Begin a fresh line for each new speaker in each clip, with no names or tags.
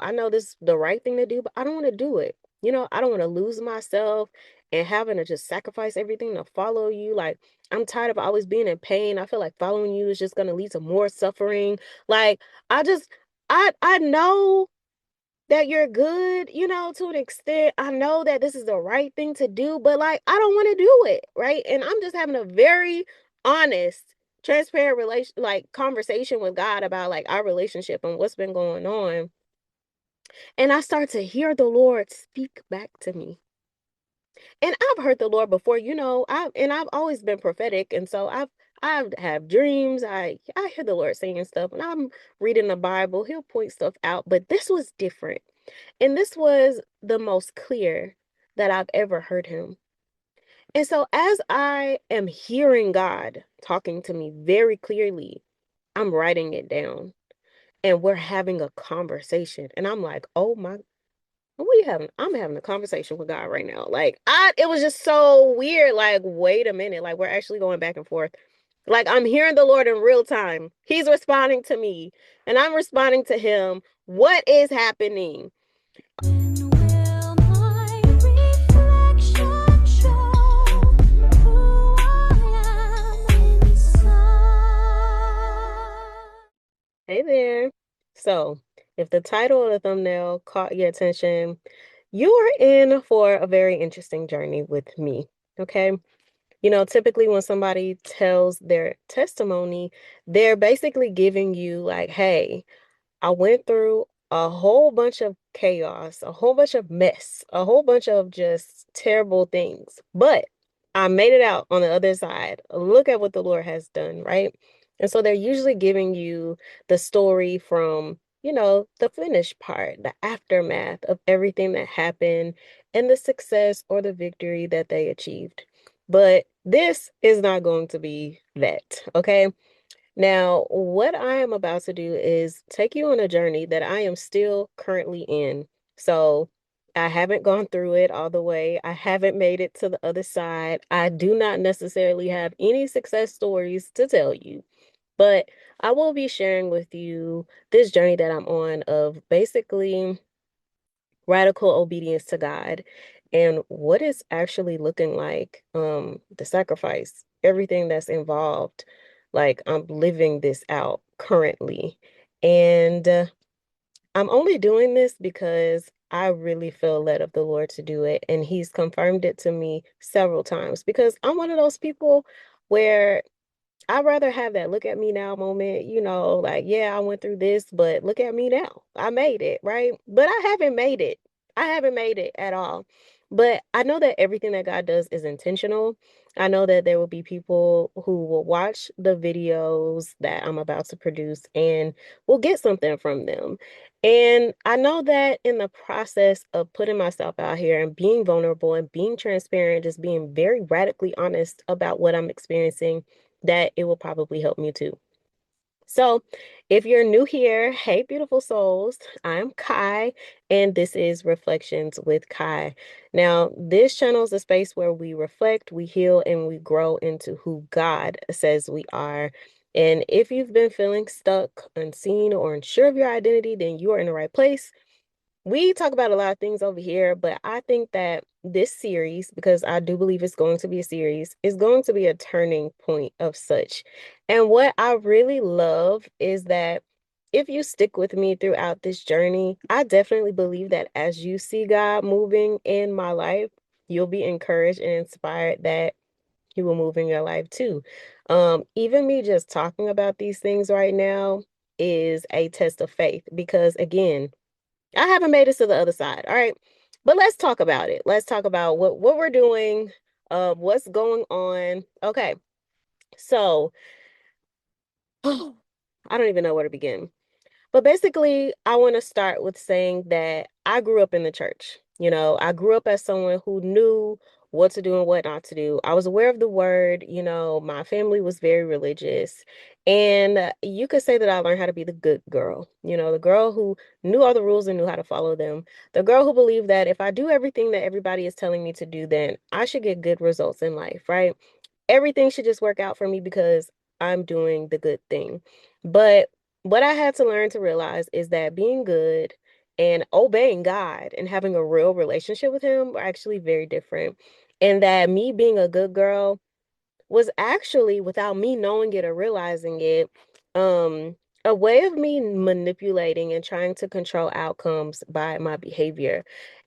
I know this is the right thing to do, but I don't want to do it. I don't want to lose myself and having to just sacrifice everything to follow you. Like, I'm tired of always being in pain. I feel like following you is just going to lead to more suffering. Like, I just, I know that you're good, to an extent. I know that this is the right thing to do, but like, I don't want to do it, right? And I'm just having a very honest, transparent conversation with God about like our relationship and what's been going on. And I start to hear the Lord speak back to me. And I've heard the Lord before, I've always been prophetic, and so I have dreams. I hear the Lord saying stuff, and I'm reading the Bible. He'll point stuff out, but this was different. And this was the most clear that I've ever heard him. And so as I am hearing God talking to me very clearly, I'm writing it down and we're having a conversation. And I'm like, oh my, what are you having? I'm having a conversation with God right now. It was just so weird. Like, wait a minute. Like, we're actually going back and forth. Like, I'm hearing the Lord in real time. He's responding to me and I'm responding to him. What is happening?
When will my reflection show who I am inside?
Hey there. So, if the title of the thumbnail caught your attention, you are in for a very interesting journey with me. Okay. Typically when somebody tells their testimony, they're basically giving you, like, hey, I went through a whole bunch of chaos, a whole bunch of mess, a whole bunch of just terrible things. But I made it out on the other side. Look at what the Lord has done, right? And so they're usually giving you the story from, the finished part, the aftermath of everything that happened and the success or the victory that they achieved. But this is not going to be that, okay? Now, what I am about to do is take you on a journey that I am still currently in. So, I haven't gone through it all the way. I haven't made it to the other side. I do not necessarily have any success stories to tell you, but I will be sharing with you this journey that I'm on of basically radical obedience to God and what it's actually looking like, the sacrifice, everything that's involved. Like, I'm living this out currently. And I'm only doing this because I really feel led of the Lord to do it. And He's confirmed it to me several times because I'm one of those people where I'd rather have that look at me now moment, like, yeah, I went through this, but look at me now. I made it, right? But I haven't made it. I haven't made it at all. But I know that everything that God does is intentional. I know that there will be people who will watch the videos that I'm about to produce and will get something from them. And I know that in the process of putting myself out here and being vulnerable and being transparent, just being very radically honest about what I'm experiencing, that it will probably help me too. So, if you're new here, hey, beautiful souls, I'm Kai, and this is Reflections with Kai. Now, this channel is a space where we reflect, we heal, and we grow into who God says we are. And if you've been feeling stuck, unseen, or unsure of your identity, then you are in the right place. We talk about a lot of things over here, but I think that this series, because I do believe it's going to be a series, is going to be a turning point of such. And what I really love is that if you stick with me throughout this journey, I definitely believe that as you see God moving in my life, you'll be encouraged and inspired that He will move in your life too. Even me just talking about these things right now is a test of faith because, again, I haven't made it to the other side. All right. But let's talk about it. Let's talk about what we're doing, what's going on. Okay. So, I don't even know where to begin. But basically, I want to start with saying that I grew up in the church. I grew up as someone who knew what to do and what not to do. I was aware of the word. My family was very religious. And you could say that I learned how to be the good girl, the girl who knew all the rules and knew how to follow them. The girl who believed that if I do everything that everybody is telling me to do, then I should get good results in life, right? Everything should just work out for me because I'm doing the good thing. But what I had to learn to realize is that being good and obeying God and having a real relationship with Him were actually very different. And that me being a good girl was actually, without me knowing it or realizing it, um, a way of me manipulating and trying to control outcomes by my behavior.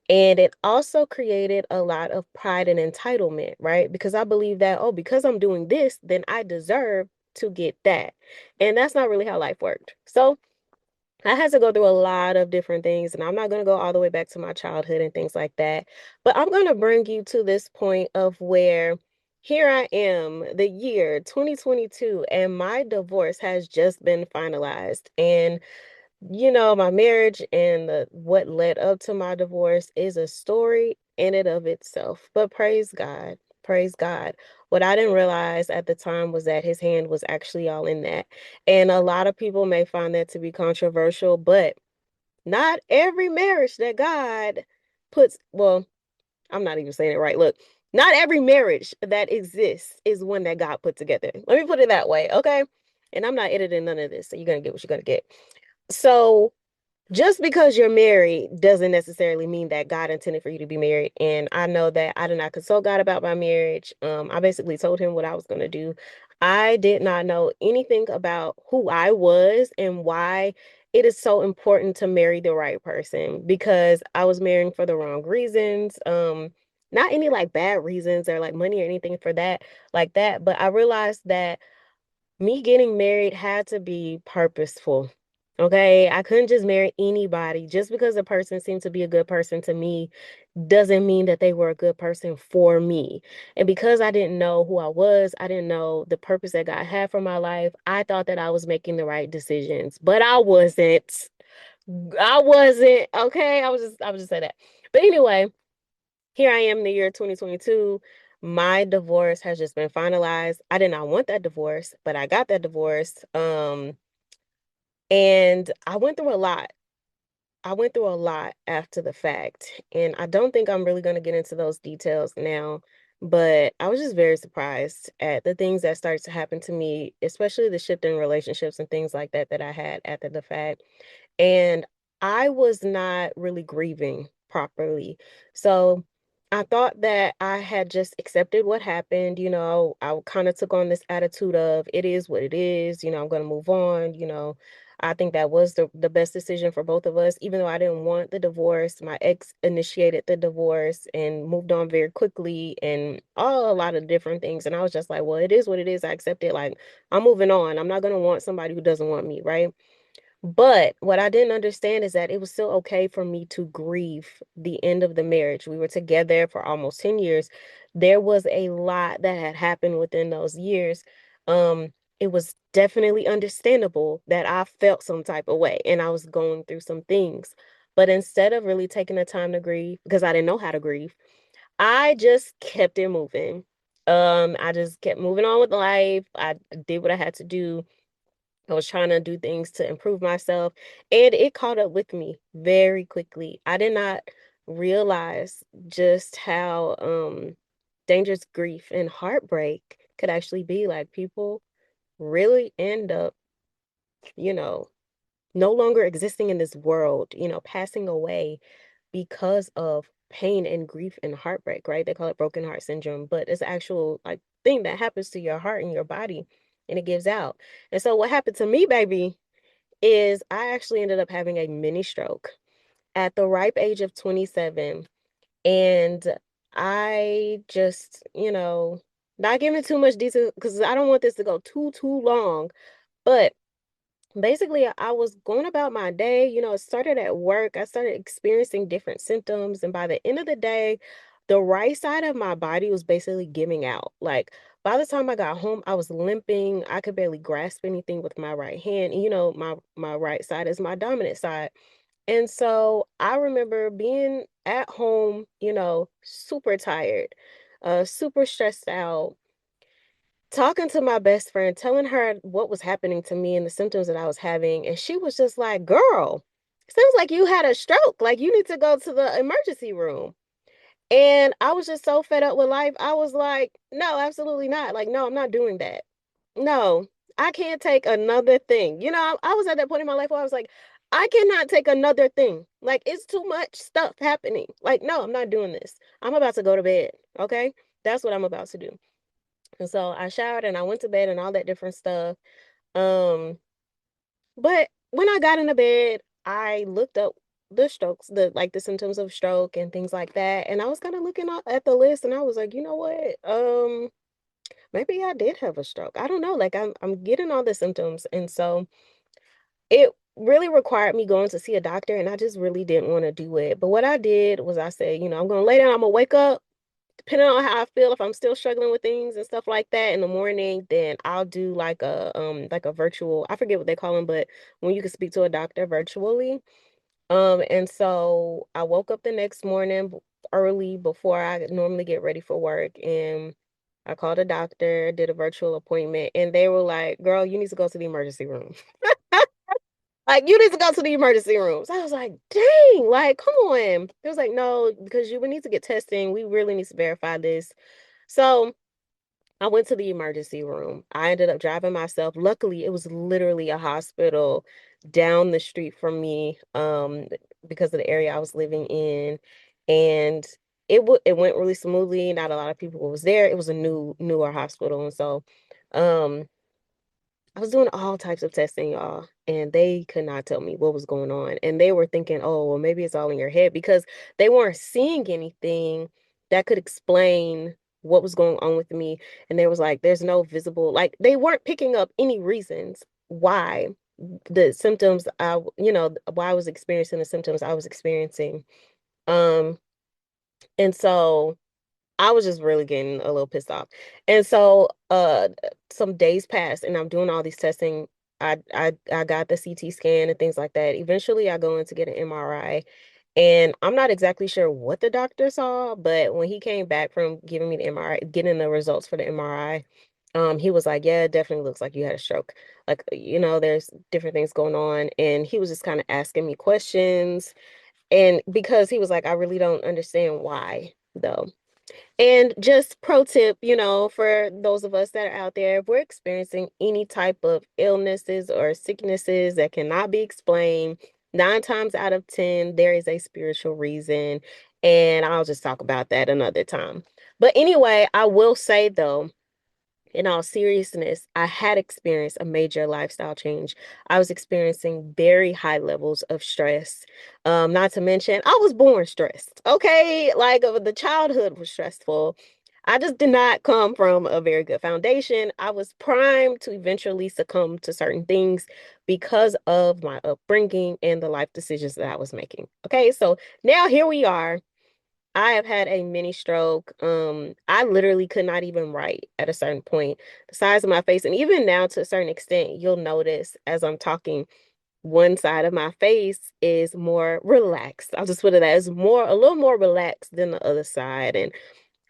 And it also created a lot of pride and entitlement, right? Because I believe that, oh, because I'm doing this, then I deserve to get that. And that's not really how life worked. So I had to go through a lot of different things, and I'm not going to go all the way back to my childhood and things like that. But I'm going to bring you to this point of where here I am, the year 2022, and my divorce has just been finalized. And my marriage and what led up to my divorce is a story in and of itself. But praise God, praise God. What I didn't realize at the time was that his hand was actually all in that. And a lot of people may find that to be controversial, but not every marriage that God puts, well, I'm not even saying it right. Look, not every marriage that exists is one that God put together. Let me put it that way, okay? And I'm not editing none of this, so you're gonna get what you're gonna get. So just because you're married doesn't necessarily mean that God intended for you to be married. And I know that I did not consult God about my marriage. I basically told him what I was going to do. I did not know anything about who I was and why it is so important to marry the right person, because I was marrying for the wrong reasons. Not any like bad reasons or like money or anything for that, like that. But I realized that me getting married had to be purposeful. Okay, I couldn't just marry anybody. Just because a person seemed to be a good person to me doesn't mean that they were a good person for me. And because I didn't know who I was, I didn't know the purpose that God had for my life, I thought that I was making the right decisions, but I wasn't. I wasn't. Okay, I was just saying that. But anyway, here I am in the year 2022. My divorce has just been finalized. I did not want that divorce, but I got that divorce. And I went through a lot. I went through a lot after the fact, and I don't think I'm really going to get into those details now, but I was just very surprised at the things that started to happen to me, especially the shift in relationships and things like that that I had after the fact. And I was not really grieving properly. So I thought that I had just accepted what happened. I kind of took on this attitude of it is what it is, I'm going to move on. I think that was the best decision for both of us, even though I didn't want the divorce. My ex initiated the divorce and moved on very quickly and a lot of different things. And I was just like, well, it is what it is. I accept it. Like, I'm moving on. I'm not going to want somebody who doesn't want me, right? But what I didn't understand is that it was still okay for me to grieve the end of the marriage. We were together for almost 10 years. There was a lot that had happened within those years. It was definitely understandable that I felt some type of way and I was going through some things. But instead of really taking the time to grieve, because I didn't know how to grieve, I just kept it moving. I just kept moving on with life. I did what I had to do. I was trying to do things to improve myself, and it caught up with me very quickly. I did not realize just how dangerous grief and heartbreak could actually be. Like, people really end up, you know, no longer existing in this world, passing away because of pain and grief and heartbreak, right? They call it broken heart syndrome, but it's actual like thing that happens to your heart and your body, and it gives out. And so what happened to me, baby, is I actually ended up having a mini stroke at the ripe age of 27. And I just, not giving too much detail because I don't want this to go too long. But basically, I was going about my day. It started at work. I started experiencing different symptoms. And by the end of the day, the right side of my body was basically giving out. Like, by the time I got home, I was limping. I could barely grasp anything with my right hand. And, my right side is my dominant side. And so I remember being at home, super tired, super stressed out, talking to my best friend, telling her what was happening to me and the symptoms that I was having. And she was just like, girl, sounds like you had a stroke. Like, you need to go to the emergency room. And I was just so fed up with life. I was like, no, absolutely not. Like, no, I'm not doing that. No, I can't take another thing. I was at that point in my life where I was like, I cannot take another thing. Like, it's too much stuff happening. Like, no, I'm not doing this. I'm about to go to bed. Okay. That's what I'm about to do. And so I showered and I went to bed and all that different stuff. Um, but when I got into bed, I looked up the strokes, the symptoms of stroke and things like that. And I was kind of looking at the list and I was like, you know what? Maybe I did have a stroke. I don't know. Like I'm getting all the symptoms. And so it really required me going to see a doctor and I just really didn't want to do it. But what I did was I said, I'm gonna lay down, I'm gonna wake up, depending on how I feel, if I'm still struggling with things and stuff like that in the morning, then I'll do like a virtual, I forget what they call them, but when you can speak to a doctor virtually. And so I woke up the next morning early before I normally get ready for work and I called a doctor, did a virtual appointment, and they were like, "Girl, you need to go to the emergency room." Like, you need to go to the emergency rooms. I was like, dang, like, come on. It was like, no, because you would need to get testing. We really need to verify this. So I went to the emergency room. I ended up driving myself. Luckily, it was literally a hospital down the street from me, because of the area I was living in. And it went really smoothly. Not a lot of people was there. It was a newer hospital. And so um I was doing all types of testing, y'all, and they could not tell me what was going on. And they were thinking, oh, well, maybe it's all in your head because they weren't seeing anything that could explain what was going on with me. And there was like, there's no visible, like, they weren't picking up any reasons why the symptoms why I was experiencing the symptoms I was experiencing. Um, and so I was just really getting a little pissed off. And so some days passed and I'm doing all these testing. I got the CT scan and things like that. Eventually I go in to get an MRI and I'm not exactly sure what the doctor saw, but when he came back from giving me the MRI, getting the results for the MRI, he was like, "Yeah, it definitely looks like you had a stroke. Like, there's different things going on." And he was just kind of asking me questions. And because he was like, "I really don't understand why, though." And just pro tip, for those of us that are out there, if we're experiencing any type of illnesses or sicknesses that cannot be explained, 9 times out of 10, there is a spiritual reason. And I'll just talk about that another time. But anyway, I will say though, in all seriousness, I had experienced a major lifestyle change. I was experiencing very high levels of stress. Not to mention, I was born stressed. Okay, like the childhood was stressful. I just did not come from a very good foundation. I was primed to eventually succumb to certain things because of my upbringing and the life decisions that I was making. Okay, so now here we are. I have had a mini stroke. I literally could not even write at a certain point. The size of my face, and even now to a certain extent, you'll notice as I'm talking, one side of my face is more relaxed. I'll just put it that it's a little more relaxed than the other side. And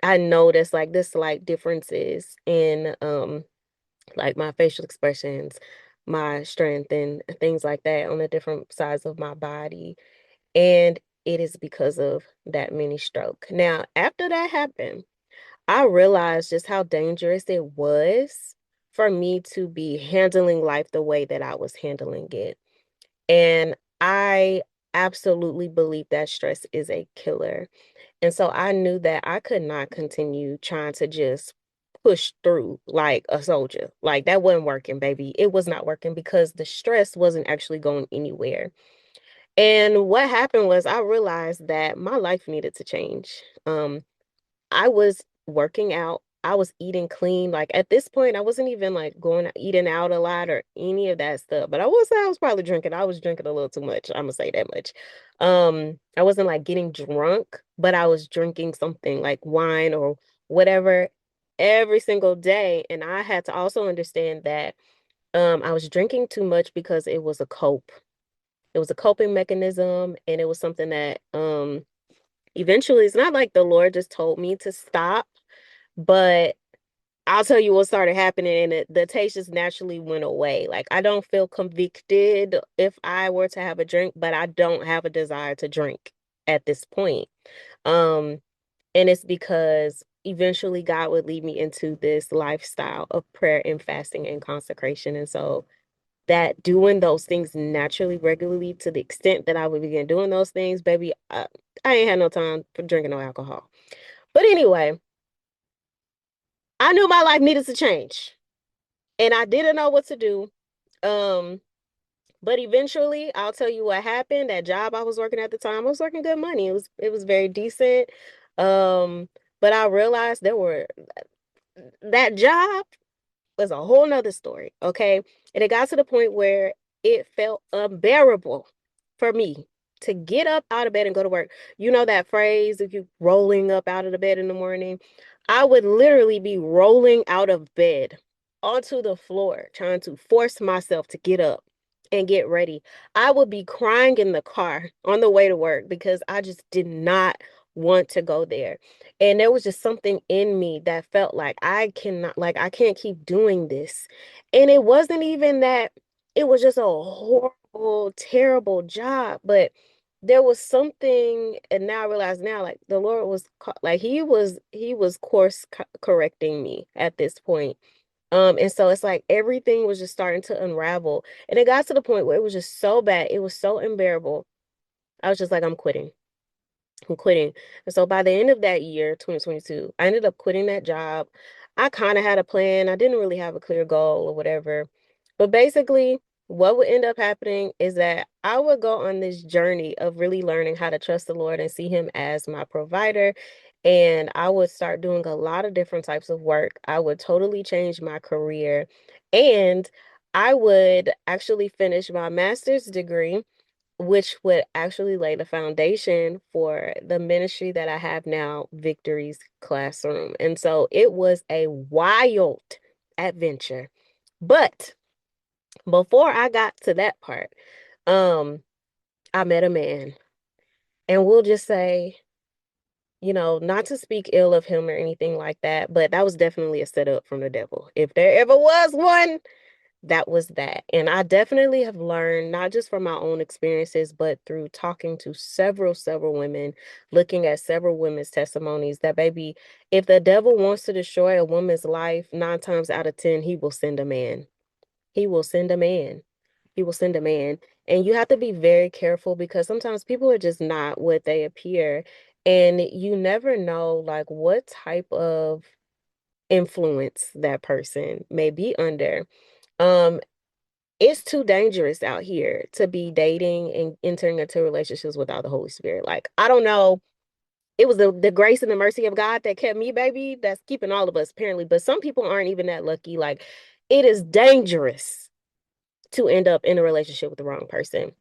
I notice like this slight differences in like my facial expressions, my strength and things like that on the different sides of my body. And it is because of that mini stroke. Now, after that happened, I realized just how dangerous it was for me to be handling life the way that I was handling it. And I absolutely believe that stress is a killer. And so I knew that I could not continue trying to just push through like a soldier. Like that wasn't working, baby. It was not working because the stress wasn't actually going anywhere. And what happened was I realized that my life needed to change. I was working out. I was eating clean. Like at this point, I wasn't even like going eating out a lot or any of that stuff. But I was probably drinking. I was drinking a little too much. I'm gonna say that much. I wasn't like getting drunk, but I was drinking something like wine or whatever every single day. And I had to also understand that I was drinking too much because it was a cope. It was a coping mechanism, and it was something that eventually it's not like the Lord just told me to stop, but I'll tell you what started happening, and the taste just naturally went away. Like I don't feel convicted if I were to have a drink, but I don't have a desire to drink at this point. Um, and it's because eventually God would lead me into this lifestyle of prayer and fasting and consecration. And so that doing those things naturally, regularly, to the extent that I would begin doing those things, baby, I ain't had no time for drinking no alcohol. But anyway, I knew my life needed to change and I didn't know what to do. Um, but eventually, I'll tell you what happened. That job I was working at the time, I was working good money. It was very decent. Um, but I realized there were that job was a whole nother story, okay? And it got to the point where it felt unbearable for me to get up out of bed and go to work. You know that phrase, if you rolling up out of the bed in the morning? I would literally be rolling out of bed onto the floor, trying to force myself to get up and get ready. I would be crying in the car on the way to work because I just did not want to go there. And there was just something in me that felt like I cannot, like, I can't keep doing this. And it wasn't even that it was just a horrible, terrible job, but there was something, and now I realize now, like the Lord was like he was course correcting me at this point. And so it's like everything was just starting to unravel. And it got to the point where it was just so bad, it was so unbearable. I was just like, I'm quitting. I'm quitting. And so by the end of that year, 2022, I ended up quitting that job. I kind of had a plan. I didn't really have a clear goal or whatever. But basically, what would end up happening is that I would go on this journey of really learning how to trust the Lord and see Him as my provider. And I would start doing a lot of different types of work. I would totally change my career. And I would actually finish my master's degree, which would actually lay the foundation for the ministry that I have now, Victory's Classroom. And so it was a wild adventure. But before I got to that part, um, I met a man. And we'll just say, not to speak ill of him or anything like that, but that was definitely a setup from the devil. If there ever was one, that was that. And I definitely have learned, not just from my own experiences, but through talking to several women, looking at several women's testimonies, that baby, if the devil wants to destroy a woman's life, 9 times out of 10, he will send a man. He will send a man. He will send a man. And you have to be very careful because sometimes people are just not what they appear. And you never know, like, what type of influence that person may be under. Um, it's too dangerous out here to be dating and entering into relationships without the Holy Spirit. Like, I don't know. It was the grace and the mercy of God that kept me, baby. That's keeping all of us, apparently. But some people aren't even that lucky. Like, it is dangerous to end up in a relationship with the wrong person.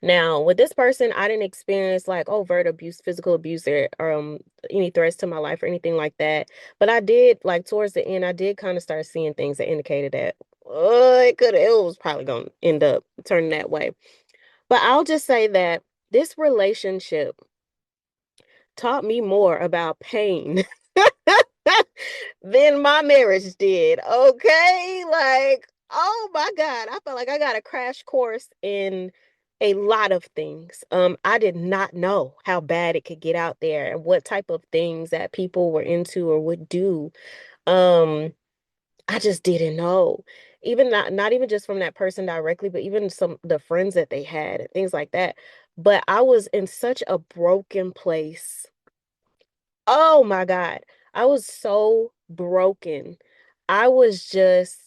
Now, with this person, I didn't experience like overt abuse, physical abuse, or any threats to my life or anything like that. But I did, like towards the end, I did kind of start seeing things that indicated that it was probably gonna end up turning that way. But I'll just say that this relationship taught me more about pain than my marriage did. Okay. Like, oh my God. I felt like I got a crash course in a lot of things. I did not know how bad it could get out there and what type of things that people were into or would do. Um, I just didn't know. Even not even just from that person directly, but even some the friends that they had and things like that. But I was in such a broken place. Oh my God. I was so broken. I was just,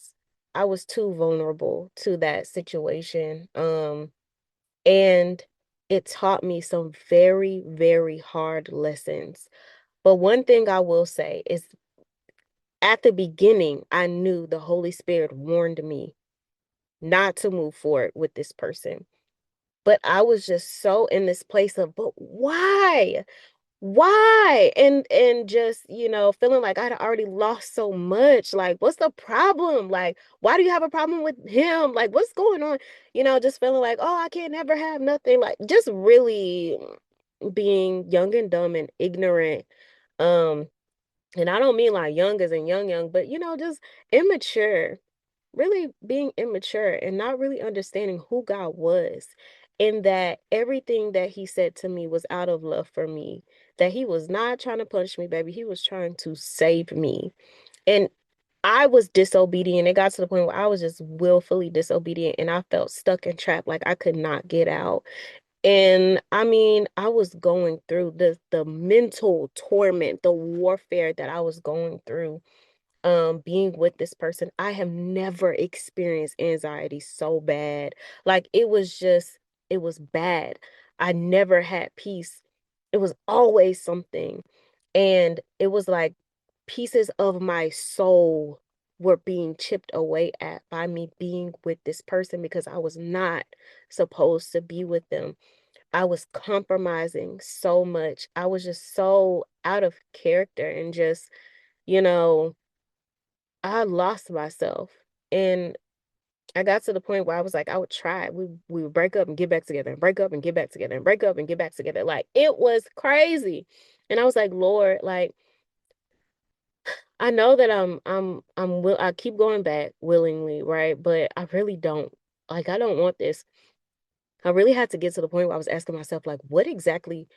I was too vulnerable to that situation. And it taught me some very hard lessons. But one thing I will say is at the beginning, I knew the Holy Spirit warned me not to move forward with this person. But I was just so in this place of, but why? Why? And just, feeling like I'd already lost so much. Like, what's the problem? Like, why do you have a problem with him? Like, what's going on? Just feeling like, oh, I can't never have nothing. Like, just really being young and dumb and ignorant. Um, and I don't mean like young as in young, but just immature, really being immature and not really understanding who God was, and that everything that He said to me was out of love for me, that He was not trying to punish me, baby. He was trying to save me. And I was disobedient. It got to the point where I was just willfully disobedient and I felt stuck and trapped, like I could not get out. And I mean, I was going through the mental torment, the warfare that I was going through being with this person. I have never experienced anxiety so bad. Like it was bad. I never had peace. It was always something. And it was like pieces of my soul were being chipped away at by me being with this person because I was not supposed to be with them. I was compromising so much. I was just so out of character and just, you know, I lost myself. And I got to the point where I was like, I would try. We would break up and get back together and break up and get back together and break up and get back together. Like it was crazy. And I was like, Lord, like I know that I keep going back willingly, right? But I really don't. Like I don't want this. I really had to get to the point where I was asking myself, like, what exactly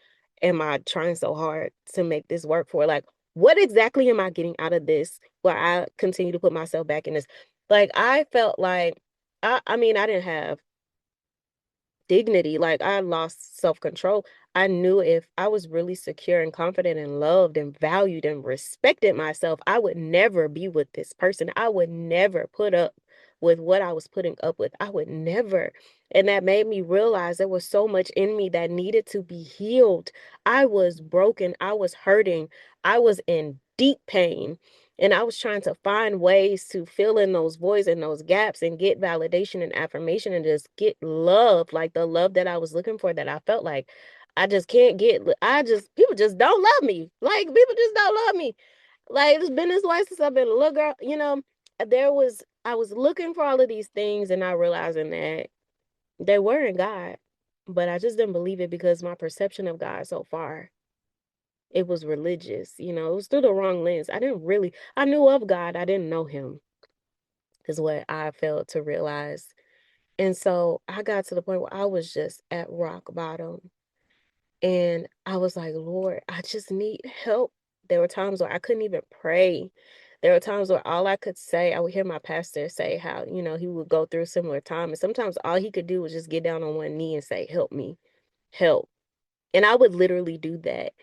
am I trying so hard to make this work for? Like, what exactly am I getting out of this where I continue to put myself back in this? Like, I felt like I mean, I didn't have dignity. Like I lost self-control. I knew if I was really secure and confident and loved and valued and respected myself, I would never be with this person. I would never put up with what I was putting up with. I would never. And that made me realize there was so much in me that needed to be healed. I was broken. I was hurting. I was in deep pain. And I was trying to find ways to fill in those voids and those gaps and get validation and affirmation and just get love, like the love that I was looking for that I felt like I just can't get. People just don't love me. Like, people just don't love me. Like, it's been this way since I've been a little girl, I was looking for all of these things and not realizing that they were in God, but I just didn't believe it because my perception of God so far it was religious, it was through the wrong lens. I knew of God, I didn't know him, is what I failed to realize. And so I got to the point where I was just at rock bottom. And I was like, Lord, I just need help. There were times where I couldn't even pray. There were times where all I could say, I would hear my pastor say how, he would go through a similar time. And sometimes all he could do was just get down on one knee and say, help me, help. And I would literally do that.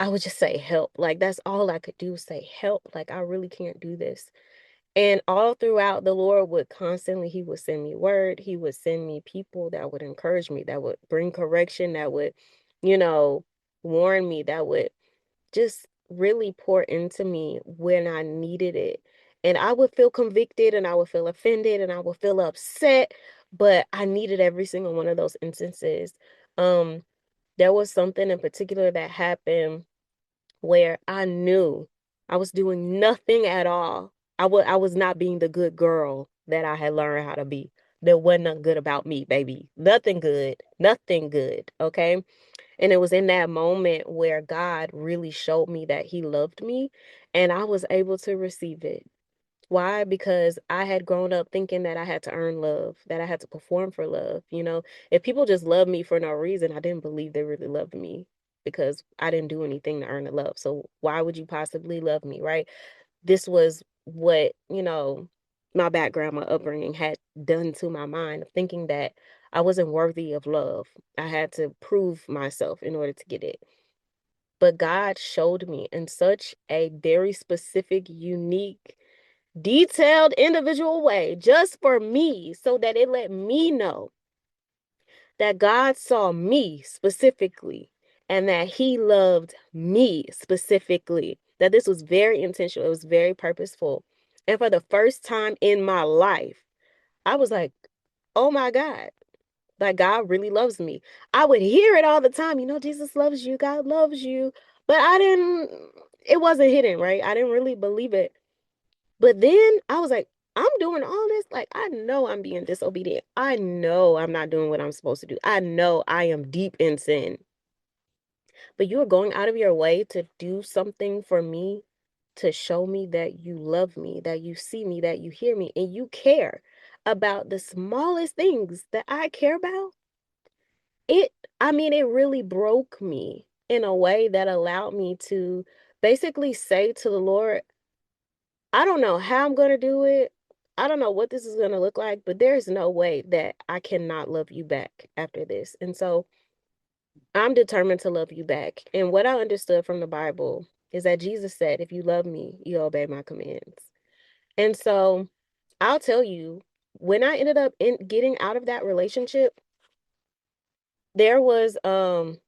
I would just say help. Like that's all I could do, say help. Like I really can't do this. And all throughout, the Lord would constantly, he would send me word. He would send me people that would encourage me, that would bring correction, that would, you know, warn me, that would just really pour into me when I needed it. And I would feel convicted and I would feel offended and I would feel upset, but I needed every single one of those instances. Um, there was something in particular that happened where I knew I was doing nothing at all. I was not being the good girl that I had learned how to be. There wasn't nothing good about me, baby. Nothing good. Nothing good. Okay. And it was in that moment where God really showed me that he loved me and I was able to receive it. Why? Because I had grown up thinking that I had to earn love, that I had to perform for love. If people just loved me for no reason, I didn't believe they really loved me because I didn't do anything to earn the love. So why would you possibly love me, right? This was what, my background, my upbringing had done to my mind of thinking that I wasn't worthy of love. I had to prove myself in order to get it. But God showed me in such a very specific, unique, detailed individual way just for me so that it let me know that God saw me specifically and that he loved me specifically, that this was very intentional, it was very purposeful. And for the first time in my life, I was like, oh my God, like God really loves me. I would hear it all the time, Jesus loves you, God loves you. But it wasn't hidden, right? I didn't really believe it. But then I was like, I'm doing all this. Like, I know I'm being disobedient. I know I'm not doing what I'm supposed to do. I know I am deep in sin. But you are going out of your way to do something for me, to show me that you love me, that you see me, that you hear me, and you care about the smallest things that I care about. It, I mean, it really broke me in a way that allowed me to basically say to the Lord, I don't know how I'm going to do it. I don't know what this is going to look like, but there's no way that I cannot love you back after this. And so I'm determined to love you back. And what I understood from the Bible is that Jesus said, if you love me, you obey my commands. And so I'll tell you, when I ended up in getting out of that relationship, there was um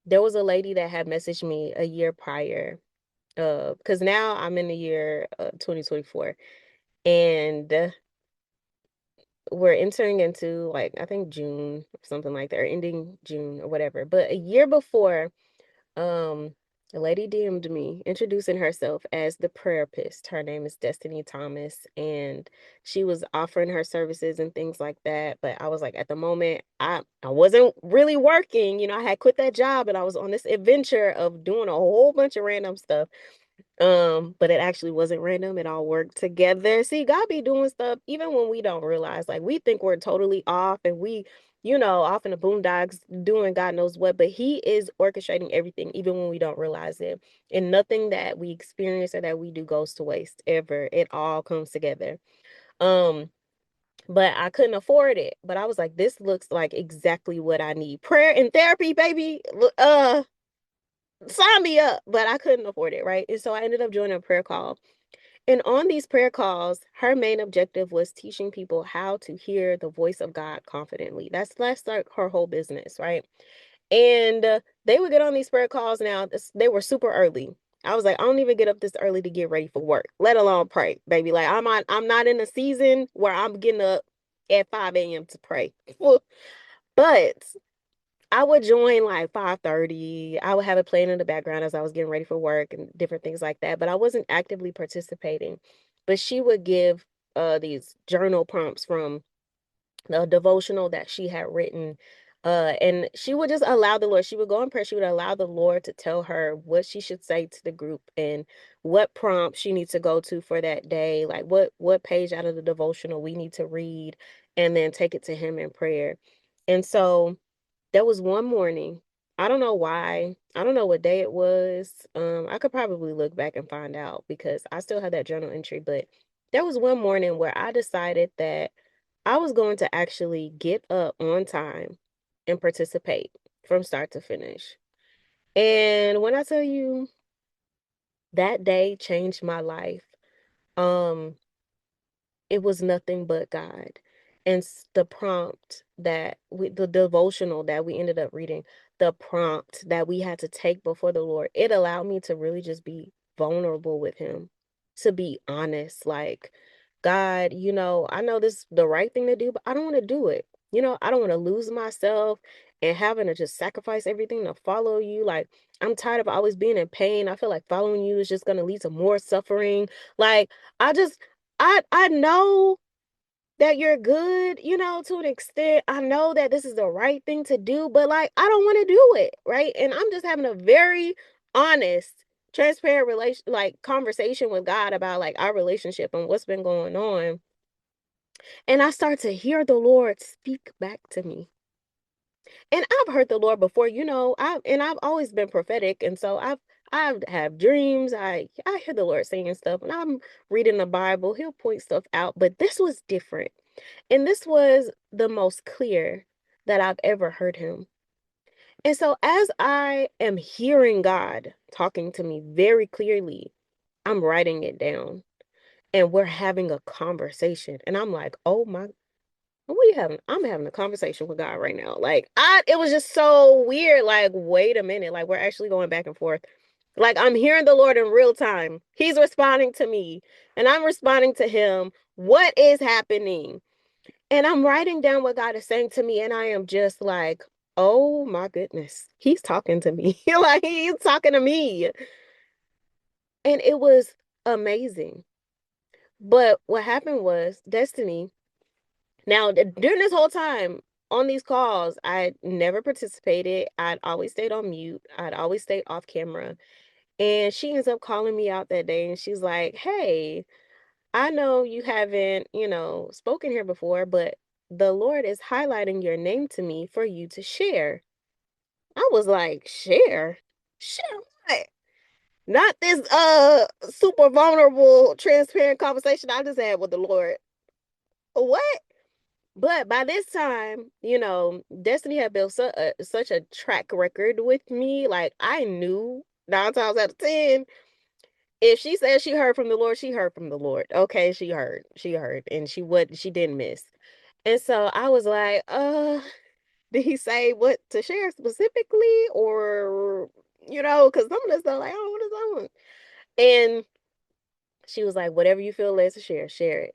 there was a lady that had messaged me a year prior, because now I'm in the year 2024, and we're entering into, like, I think June or something like that, or ending June or whatever. But a year before, um, a lady DM'd me introducing herself as the therapist. Her name is Destiny Thomas, and she was offering her services and things like that. But I was like, at the moment, I wasn't really working. I had quit that job and I was on this adventure of doing a whole bunch of random stuff. But it actually wasn't random. It all worked together. See, God be doing stuff even when we don't realize. Like, we think we're totally off and we, off in the boondocks doing God knows what, but He is orchestrating everything, even when we don't realize it. And nothing that we experience or that we do goes to waste ever. It all comes together. Um, but I couldn't afford it. But I was like, this looks like exactly what I need. Prayer and therapy, baby. Sign me up. But I couldn't afford it, right? And so I ended up joining a prayer call. And on these prayer calls, her main objective was teaching people how to hear the voice of God confidently. That's like her whole business, right? And they would get on these prayer calls. Now, they were super early. I was like, I don't even get up this early to get ready for work, let alone pray, baby. Like, I'm not in a season where I'm getting up at 5 a.m. to pray. But I would join like 5:30. I would have it playing in the background as I was getting ready for work and different things like that, but I wasn't actively participating. But she would give these journal prompts from the devotional that she had written. And she would just allow the Lord, she would go in prayer, she would allow the Lord to tell her what she should say to the group and what prompt she needs to go to for that day, like what page out of the devotional we need to read, and then take it to him in prayer. And so there was one morning, I don't know why, I don't know what day it was. I could probably look back and find out because I still have that journal entry, but there was one morning where I decided that I was going to actually get up on time and participate from start to finish. And when I tell you that day changed my life, um, it was nothing but God. And the prompt the devotional that we ended up reading, the prompt that we had to take before the Lord, it allowed me to really just be vulnerable with Him, to be honest. Like, God, I know this is the right thing to do, but I don't want to do it. I don't want to lose myself and having to just sacrifice everything to follow you. Like, I'm tired of always being in pain. I feel like following you is just going to lead to more suffering. Like, I just I know that you're good, to an extent. I know that this is the right thing to do, but like I don't want to do it, right? And I'm just having a very honest, transparent conversation with God about like our relationship and what's been going on. And I start to hear the Lord speak back to me. And I've heard the Lord before, I've always been prophetic, and so I've have dreams. I hear the Lord saying stuff, and I'm reading the Bible. He'll point stuff out, but this was different, and this was the most clear that I've ever heard Him. And so, as I am hearing God talking to me very clearly, I'm writing it down, and we're having a conversation, and I'm like, oh my, I'm having a conversation with God right now. Like, it was just so weird. Like, wait a minute. Like, we're actually going back and forth. Like, I'm hearing the Lord in real time. He's responding to me and I'm responding to him. What is happening? And I'm writing down what God is saying to me. And I am just like, oh my goodness, he's talking to me. Like, he's talking to me. And it was amazing. But what happened was Destiny. Now, during this whole time on these calls, I never participated. I'd always stayed on mute. I'd always stayed off camera. And she ends up calling me out that day and she's like, hey, I know you haven't, spoken here before, but the Lord is highlighting your name to me for you to share. I was like, share? Share what? Not this super vulnerable, transparent conversation I just had with the Lord. What? But by this time, Destiny had built such a track record with me. Like I knew 9 times out of 10, if she said she heard from the Lord, she heard from the Lord. Okay, she heard, and she didn't miss. And so I was like, did he say what to share specifically, or because some of this stuff like, oh, what is that one? And she was like, whatever you feel led to share, share it.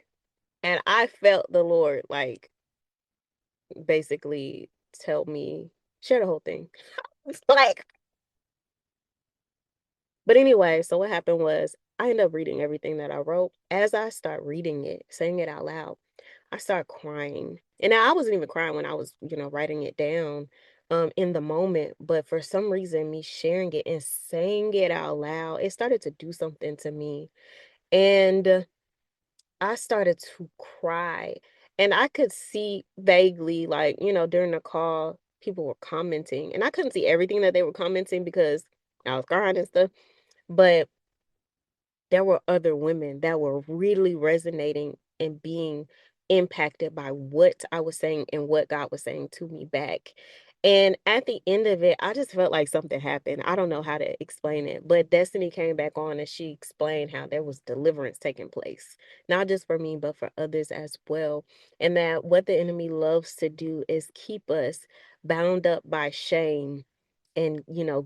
And I felt the Lord like basically tell me share the whole thing. It's like, but anyway, so what happened was I ended up reading everything that I wrote. As I start reading it, saying it out loud, I start crying. And now I wasn't even crying when I was, writing it down in the moment, but for some reason me sharing it and saying it out loud, it started to do something to me. And I started to cry. And I could see vaguely, like, during the call, people were commenting. And I couldn't see everything that they were commenting because I was crying and stuff. But there were other women that were really resonating and being impacted by what I was saying and what God was saying to me back. And at the end of it, I just felt like something happened. I don't know how to explain it, but Destiny came back on and she explained how there was deliverance taking place, not just for me, but for others as well. And that what the enemy loves to do is keep us bound up by shame and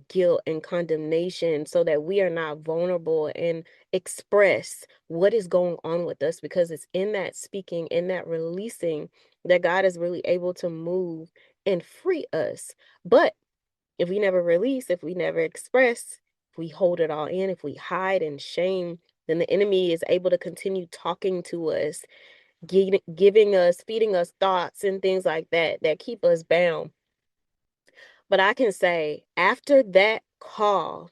guilt and condemnation so that we are not vulnerable and express what is going on with us, because it's in that speaking, in that releasing, that God is really able to move and free us. But if we never release, if we never express, if we hold it all in, if we hide in shame, then the enemy is able to continue talking to us, giving us, feeding us thoughts and things like that that keep us bound. But I can say after that call,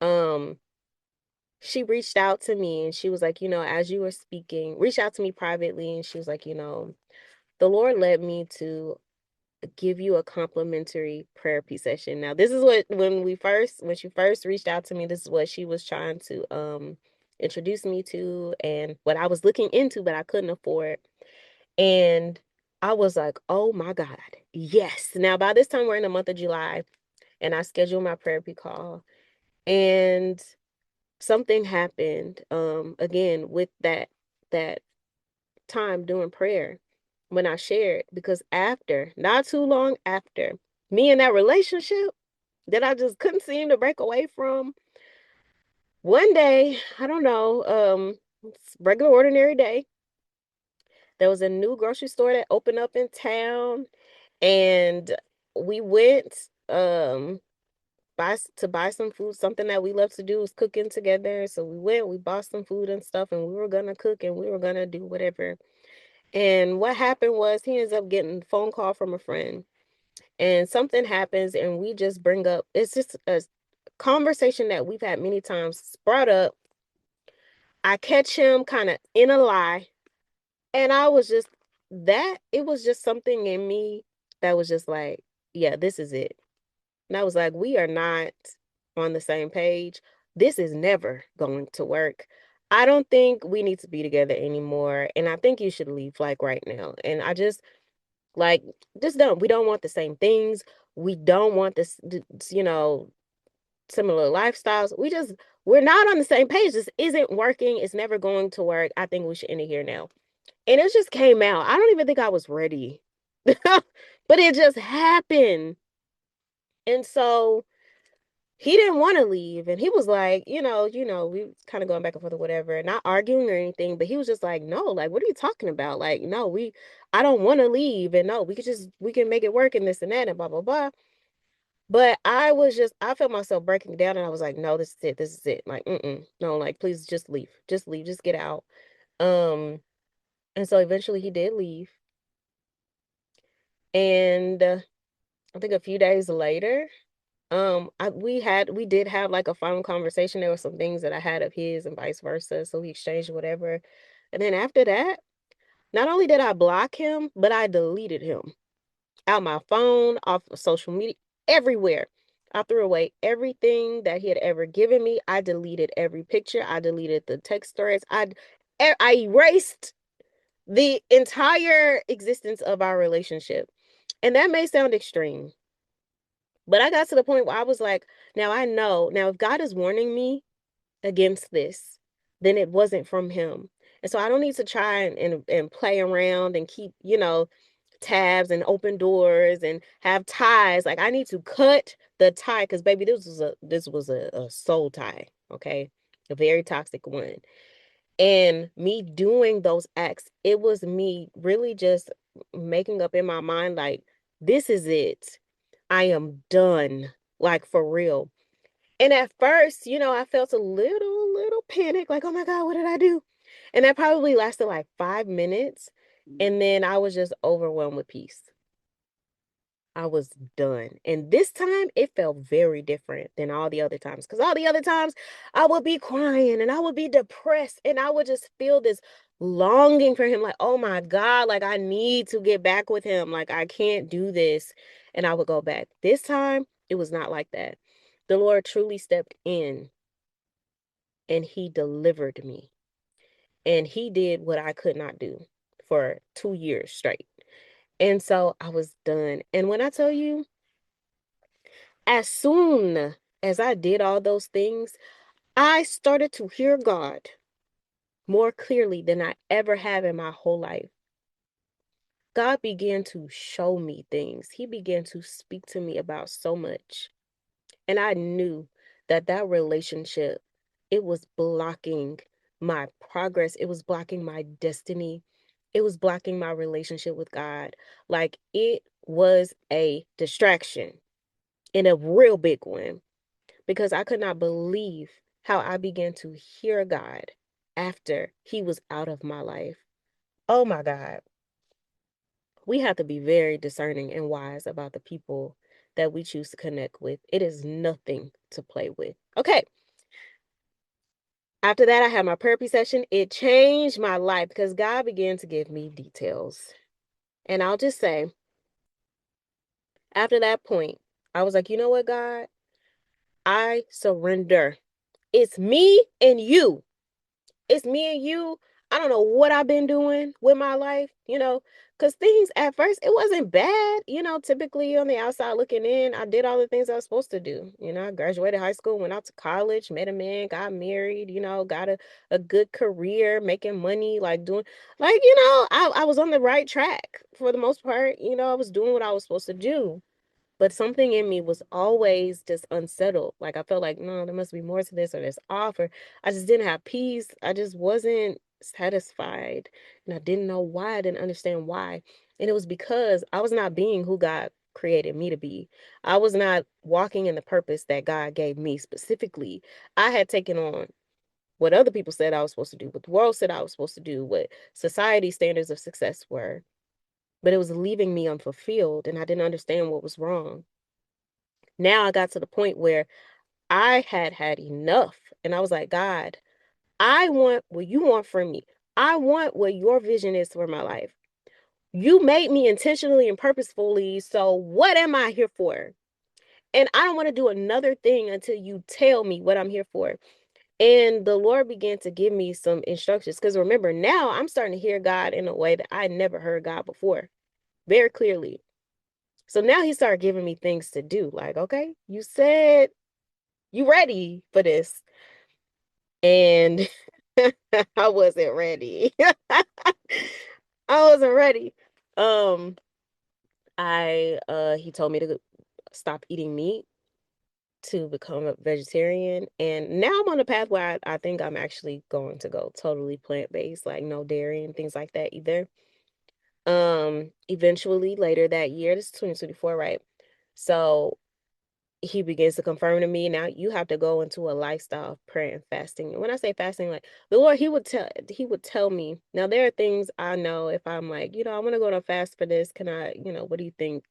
um, she reached out to me and she was like, as you were speaking, reached out to me privately and she was like, the Lord led me to give you a complimentary therapy session. Now, this is what when she first reached out to me, this is what she was trying to introduce me to and what I was looking into, but I couldn't afford. And I was like, oh my God, yes. Now, by this time, we're in the month of July and I scheduled my therapy call. And something happened again with that time during prayer when I shared, because after, not too long after, me and that relationship that I just couldn't seem to break away from, one day, I don't know, it's regular ordinary day, there was a new grocery store that opened up in town, and we went buy some food. Something that we love to do is cooking together. So we bought some food and stuff, and we were gonna cook and we were gonna do whatever. And what happened was he ends up getting a phone call from a friend, and something happens, and we just bring up, it's just a conversation that we've had many times brought up. I catch him kind of in a lie, and I was just that it was just something in me that was just like, yeah, this is it. And I was like, we are not on the same page. This is never going to work. I don't think we need to be together anymore. And I think you should leave like right now. And I like, just don't. We don't want the same things. We don't want similar lifestyles. We're not on the same page. This isn't working. It's never going to work. I think we should end it here now. And it just came out. I don't even think I was ready. But it just happened. And so he didn't want to leave, and he was like, we kind of going back and forth or whatever, not arguing or anything, but he was just like, no, like, what are you talking about? Like, no, I don't want to leave, and no, we can make it work and this and that and blah blah blah. But I felt myself breaking down, and I was like, no, this is it, like, no, like, please just leave, just get out. um and so eventually he did leave, and I think a few days later, we did have like a final conversation. There were some things that I had of his and vice versa. So we exchanged whatever. And then after that, not only did I block him, but I deleted him out my phone, off of social media, everywhere. I threw away everything that he had ever given me. I deleted every picture. I deleted the text threads. I erased the entire existence of our relationship. And that may sound extreme, but I got to the point where I was like, now I know. Now, if God is warning me against this, then it wasn't from him. And so I don't need to try and play around and keep, tabs and open doors and have ties. Like I need to cut the tie because baby, this was a soul tie, okay? A very toxic one. And me doing those acts, it was me really just making up in my mind, like, this is it. I am done. Like for real. And at first, I felt a little panic, like, oh my God, what did I do? And that probably lasted like 5 minutes. And then I was just overwhelmed with peace. I was done. And this time it felt very different than all the other times. Because all the other times I would be crying and I would be depressed and I would just feel this longing for him. Like, oh my God, like I need to get back with him. Like I can't do this. And I would go back. This time it was not like that. The Lord truly stepped in and he delivered me. And he did what I could not do for 2 years straight. And so I was done. And when I tell you, as soon as I did all those things, I started to hear God more clearly than I ever have in my whole life. God began to show me things. He began to speak to me about so much. And I knew that that relationship, it was blocking my progress. It was blocking my destiny. It was blocking my relationship with God. Like it was a distraction and a real big one because I could not believe how I began to hear God after he was out of my life. Oh my God. We have to be very discerning and wise about the people that we choose to connect with. It is nothing to play with. Okay. After that, I had my therapy session. It changed my life because God began to give me details. And I'll just say, after that point, I was like, you know what, God? I surrender. It's me and you. It's me and you. I don't know what I've been doing with my life, because things at first, it wasn't bad. Typically on the outside looking in, I did all the things I was supposed to do. I graduated high school, went out to college, met a man, got married, got a good career, making money, like doing, like, I was on the right track for the most part. I was doing what I was supposed to do. But something in me was always just unsettled. Like I felt like, no, there must be more to this or this offer. I just didn't have peace. I just wasn't satisfied. And I didn't know why. I didn't understand why. And it was because I was not being who God created me to be. I was not walking in the purpose that God gave me specifically. I had taken on what other people said I was supposed to do, what the world said I was supposed to do, what society standards of success were. But it was leaving me unfulfilled and I didn't understand what was wrong. Now I got to the point where I had had enough. And I was like, God, I want what you want from me. I want what your vision is for my life. You made me intentionally and purposefully. So what am I here for? And I don't want to do another thing until you tell me what I'm here for. And the Lord began to give me some instructions. Because remember, now I'm starting to hear God in a way that I never heard God before, very clearly. So now he started giving me things to do. Like, okay, you said you ready for this. And I wasn't ready. I wasn't ready. Um, he told me to stop eating meat to become a vegetarian. And now I'm on a path where I think I'm actually going to go totally plant-based, like no dairy and things like that either. Eventually later that year, this is 2024, right? So he begins to confirm to me, now you have to go into a lifestyle of prayer and fasting. And when I say fasting, like the Lord, he would tell me. Now there are things I know if I'm like, I want to go on a fast for this. Can I, what do you think?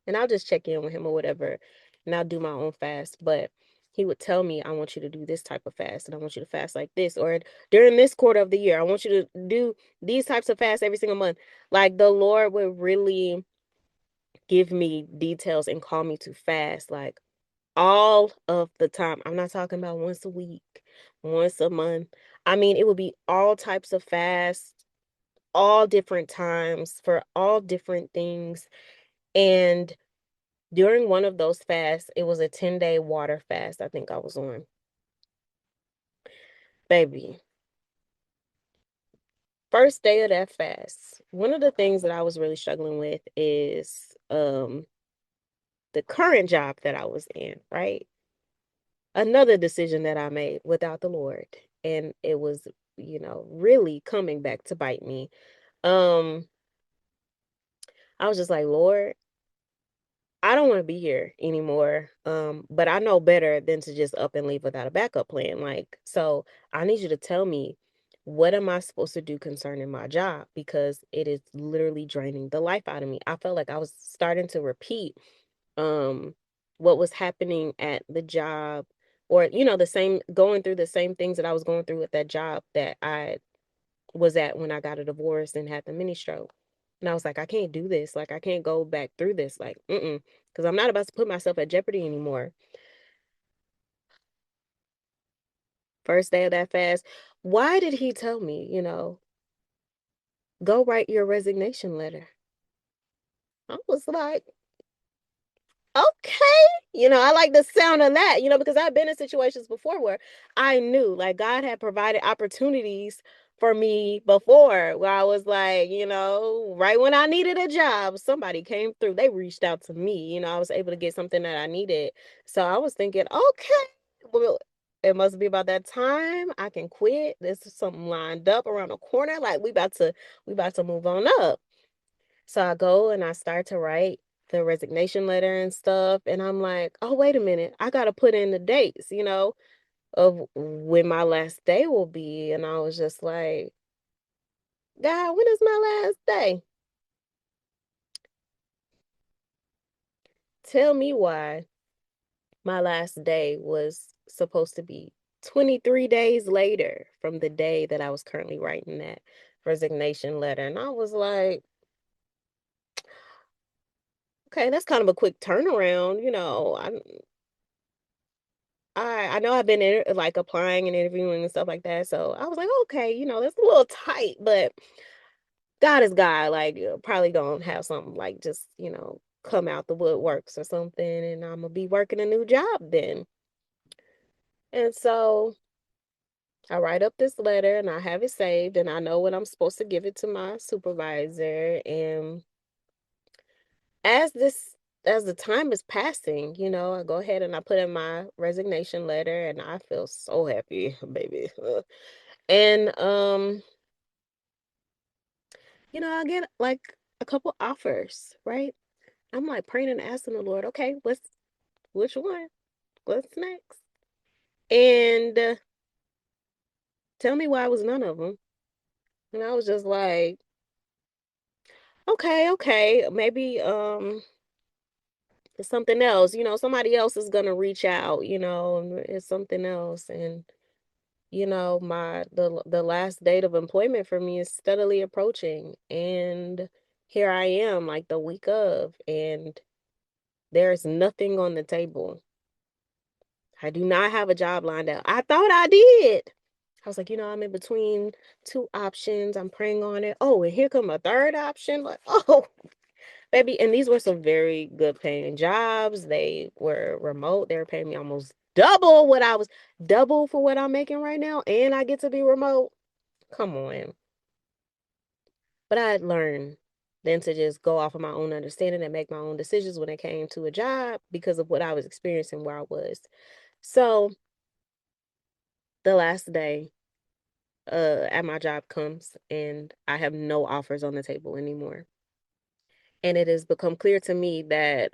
And I'll just check in with him or whatever, and I'll do my own fast. But he would tell me, I want you to do this type of fast, and I want you to fast like this, or during this quarter of the year, I want you to do these types of fasts every single month. Like the Lord would really give me details and call me to fast, like all of the time. I'm not talking about once a week, once a month. I mean, it would be all types of fasts, all different times for all different things. And during one of those fasts, it was a 10-day water fast, I think I was on. Baby, first day of that fast, one of the things that I was really struggling with is the current job that I was in, right? Another decision that I made without the Lord. And it was, really coming back to bite me. Um, I was just like, Lord, I don't want to be here anymore. But I know better than to just up and leave without a backup plan. Like, so I need you to tell me, what am I supposed to do concerning my job? Because it is literally draining the life out of me. I felt like I was starting to repeat um what was happening at the job, or the same, going through the same things that I was going through with that job that I was at when I got a divorce and had the mini stroke. And I was like, I can't do this. Like, I can't go back through this. Like, because I'm not about to put myself at jeopardy anymore. First day of that fast, why did he tell me, go write your resignation letter? I was like, okay. I like the sound of that, because I've been in situations before where I knew like God had provided opportunities for me before, where I was like, right when I needed a job, somebody came through. They reached out to me, I was able to get something that I needed. So I was thinking, okay, well, it must be about that time I can quit. This is something lined up around the corner. Like we about to move on up. So I go and I start to write the resignation letter and stuff. And I'm like, oh, wait a minute. I got to put in the dates, of when my last day will be. And I was just like, God, when is my last day? Tell me why my last day was supposed to be 23 days later from the day that I was currently writing that resignation letter. And I was like, okay, that's kind of a quick turnaround. I know I've been like applying and interviewing and stuff like that. So I was like, okay, that's a little tight, but God is God. Like, probably gonna have something like just, come out the woodworks or something, and I'm gonna be working a new job then. And so I write up this letter and I have it saved, and I know when I'm supposed to give it to my supervisor. And as this as the time is passing, I go ahead and I put in my resignation letter, and I feel so happy, baby. And I get like a couple offers, right? I'm like praying and asking the Lord, okay, which one? What's next? And tell me why it was none of them. And I was just like, okay, maybe it's something else. Somebody else is gonna reach out. And it's something else. And the last date of employment for me is steadily approaching, and here I am, like the week of, and there's nothing on the table. I do not have a job lined up. I thought I did. I was like, I'm in between two options. I'm praying on it. Oh, and here come a third option. Like, oh, baby. And these were some very good paying jobs. They were remote. They were paying me almost double for what I'm making right now. And I get to be remote. Come on. But I had learned then to just go off of my own understanding and make my own decisions when it came to a job because of what I was experiencing where I was. So the last day at my job comes, and I have no offers on the table anymore. And it has become clear to me that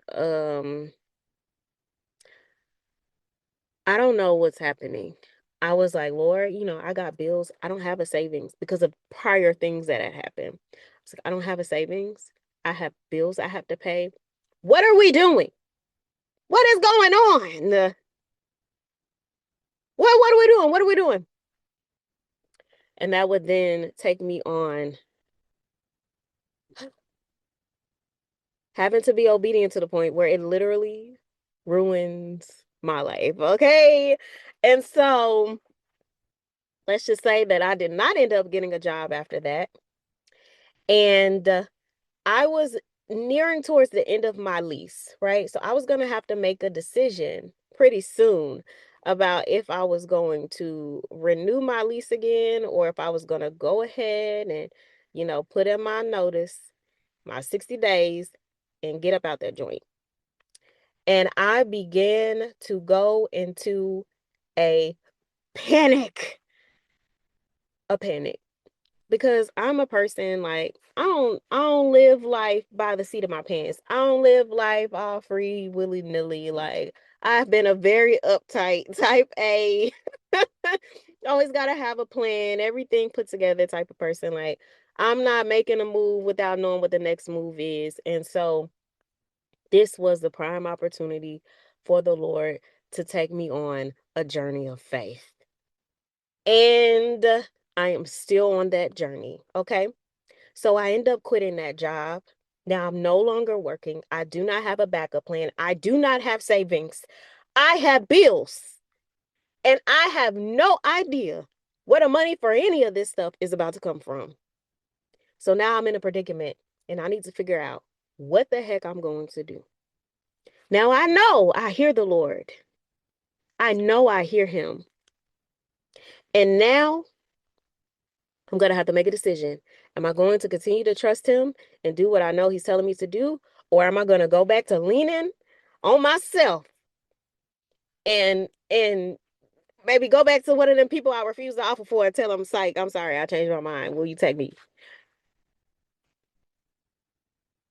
I don't know what's happening. I was like, Lord, I got bills. I don't have a savings because of prior things that had happened. I was like, I don't have a savings. I have bills I have to pay. What are we doing? What is going on? What are we doing? What are we doing? And that would then take me on having to be obedient to the point where it literally ruins my life. Okay. And so let's just say that I did not end up getting a job after that. And I was nearing towards the end of my lease, right? So I was going to have to make a decision pretty soon about if I was going to renew my lease again or if I was going to go ahead and, put in my notice, my 60 days, and get up out that joint. And I began to go into a panic, a panic. Because I'm a person like I don't live life by the seat of my pants. I don't live life all free willy-nilly. Like I've been a very uptight type A. Always gotta have a plan, everything put together type of person. Like I'm not making a move without knowing what the next move is. And so this was the prime opportunity for the Lord to take me on a journey of faith. And I am still on that journey. Okay. So I end up quitting that job. Now I'm no longer working. I do not have a backup plan. I do not have savings. I have bills. And I have no idea where the money for any of this stuff is about to come from. So now I'm in a predicament and I need to figure out what the heck I'm going to do. Now I know I hear the Lord. I know I hear him. And now I'm going to have to make a decision. Am I going to continue to trust him and do what I know he's telling me to do? Or am I going to go back to leaning on myself and maybe go back to one of them people I refuse to offer for and tell them, psych, I'm sorry, I changed my mind. Will you take me?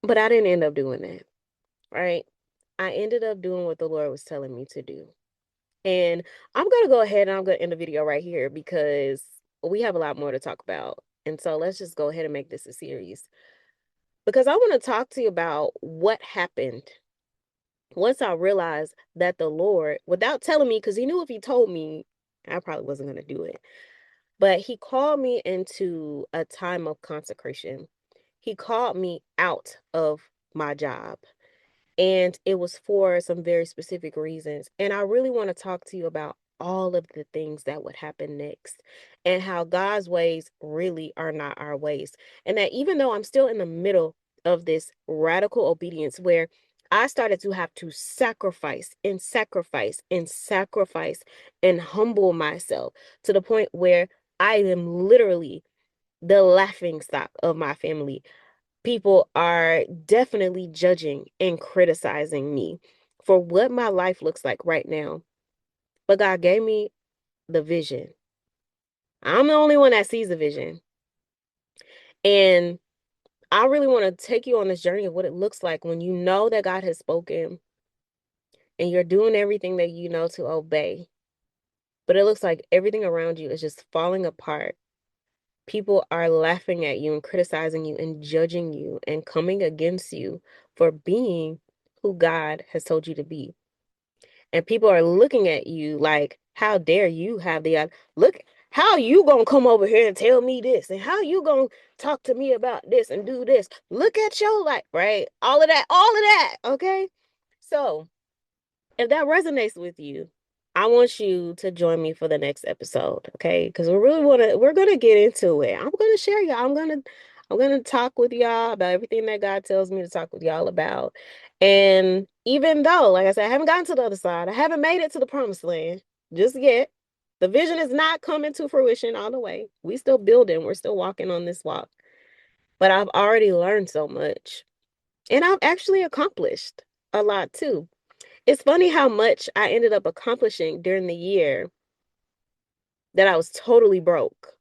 But I didn't end up doing that, right? I ended up doing what the Lord was telling me to do. And I'm going to go ahead and I'm going to end the video right here because we have a lot more to talk about. And so let's just go ahead and make this a series. Because I want to talk to you about what happened once I realized that the Lord, without telling me, because he knew if he told me, I probably wasn't going to do it, but he called me into a time of consecration. He called me out of my job. And it was for some very specific reasons. And I really want to talk to you about all of the things that would happen next and how God's ways really are not our ways. And that even though I'm still in the middle of this radical obedience where I started to have to sacrifice and sacrifice and sacrifice and humble myself to the point where I am literally the laughing stock of my family. People are definitely judging and criticizing me for what my life looks like right now. But God gave me the vision. I'm the only one that sees the vision. And I really want to take you on this journey of what it looks like when you know that God has spoken and you're doing everything that you know to obey. But it looks like everything around you is just falling apart. People are laughing at you and criticizing you and judging you and coming against you for being who God has told you to be. And people are looking at you like, how dare you have the look, how you gonna come over here and tell me this? And how you gonna talk to me about this and do this? Look at your life, right? All of that, okay? So if that resonates with you, I want you to join me for the next episode, okay? Because we're gonna get into it. I'm gonna share y'all. I'm gonna talk with y'all about everything that God tells me to talk with y'all about. And even though, like I said, I haven't gotten to the other side, I haven't made it to the promised land just yet. The vision is not coming to fruition all the way. We still building, we're still walking on this walk. But I've already learned so much. And I've actually accomplished a lot too. It's funny how much I ended up accomplishing during the year that I was totally broke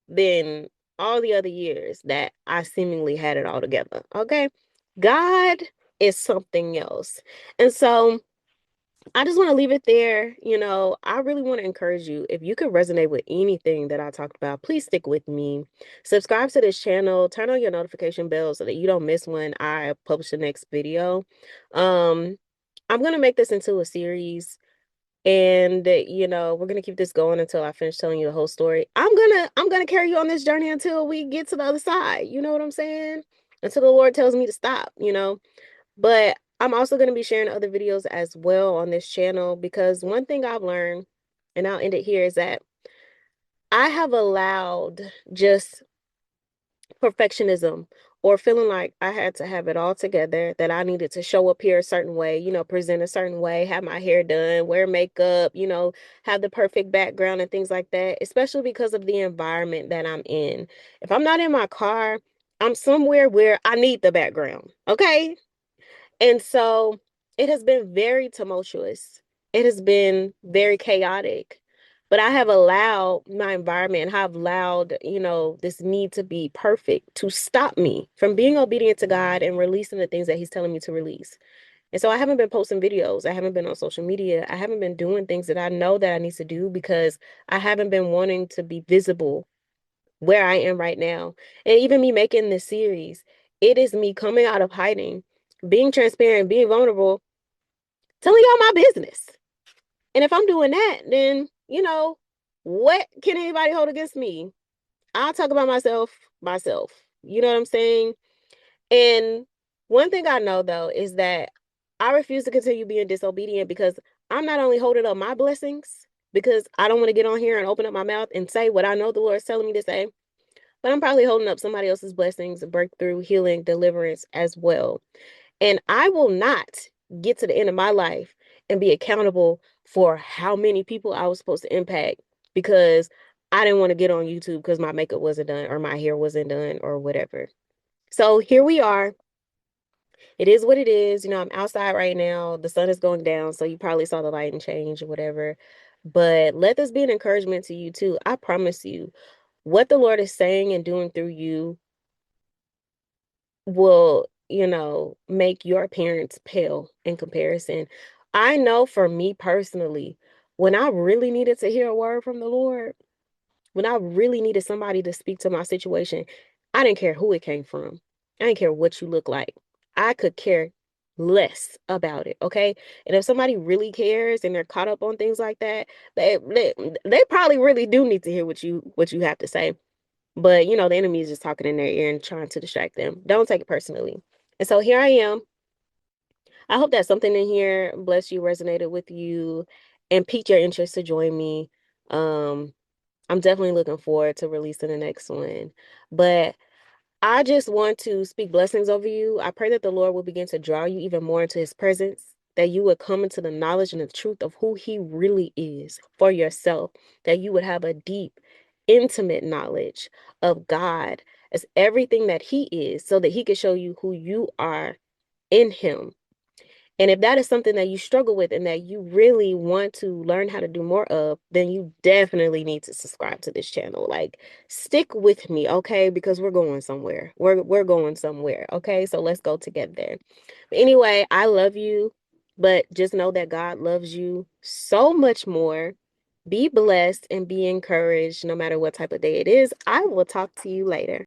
than all the other years that I seemingly had it all together. Okay. God is something else. And so I just want to leave it there. I really want to encourage you. If you could resonate with anything that I talked about, please stick with me. Subscribe to this channel. Turn on your notification bell so that you don't miss when I publish the next video. Um, I'm going to make this into a series. And we're gonna keep this going until I finish telling you the whole story. I'm gonna carry you on this journey until we get to the other side. You know what I'm saying? Until the Lord tells me to stop. But I'm also going to be sharing other videos as well on this channel because one thing I've learned, and I'll end it here, is that I have allowed just perfectionism or feeling like I had to have it all together, that I needed to show up here a certain way, present a certain way, have my hair done, wear makeup, have the perfect background and things like that, especially because of the environment that I'm in. If I'm not in my car, I'm somewhere where I need the background. Okay. And so it has been very tumultuous. It has been very chaotic. But I have allowed my environment, have allowed, this need to be perfect to stop me from being obedient to God and releasing the things that He's telling me to release. And so I haven't been posting videos. I haven't been on social media. I haven't been doing things that I know that I need to do because I haven't been wanting to be visible where I am right now. And even me making this series, it is me coming out of hiding, being transparent, being vulnerable, telling y'all my business. And if I'm doing that, then, what can anybody hold against me? I'll talk about myself. You know what I'm saying? And one thing I know though is that I refuse to continue being disobedient because I'm not only holding up my blessings because I don't want to get on here and open up my mouth and say what I know the Lord is telling me to say, but I'm probably holding up somebody else's blessings, breakthrough, healing, deliverance as well. And I will not get to the end of my life and be accountable for how many people I was supposed to impact because I didn't want to get on YouTube because my makeup wasn't done or my hair wasn't done or whatever. So here we are. It is what it is. I'm outside right now. The sun is going down, so you probably saw the lighting change or whatever. But let this be an encouragement to you too. I promise you, what the Lord is saying and doing through you will, make your appearance pale in comparison. I know for me personally, when I really needed to hear a word from the Lord, when I really needed somebody to speak to my situation, I didn't care who it came from. I didn't care what you look like. I could care less about it, okay? And if somebody really cares and they're caught up on things like that, they probably really do need to hear what you have to say. But the enemy is just talking in their ear and trying to distract them. Don't take it personally. And so here I am. I hope that something in here blessed you, resonated with you, and piqued your interest to join me. Um, I'm definitely looking forward to releasing the next one. But I just want to speak blessings over you. I pray that the Lord will begin to draw you even more into His presence, that you would come into the knowledge and the truth of who He really is for yourself, that you would have a deep, intimate knowledge of God as everything that He is, so that He can show you who you are in Him. And if that is something that you struggle with and that you really want to learn how to do more of, then you definitely need to subscribe to this channel. Like, stick with me, okay? Because we're going somewhere. We're going somewhere, okay? So let's go together. But anyway, I love you, but just know that God loves you so much more. Be blessed and be encouraged no matter what type of day it is. I will talk to you later.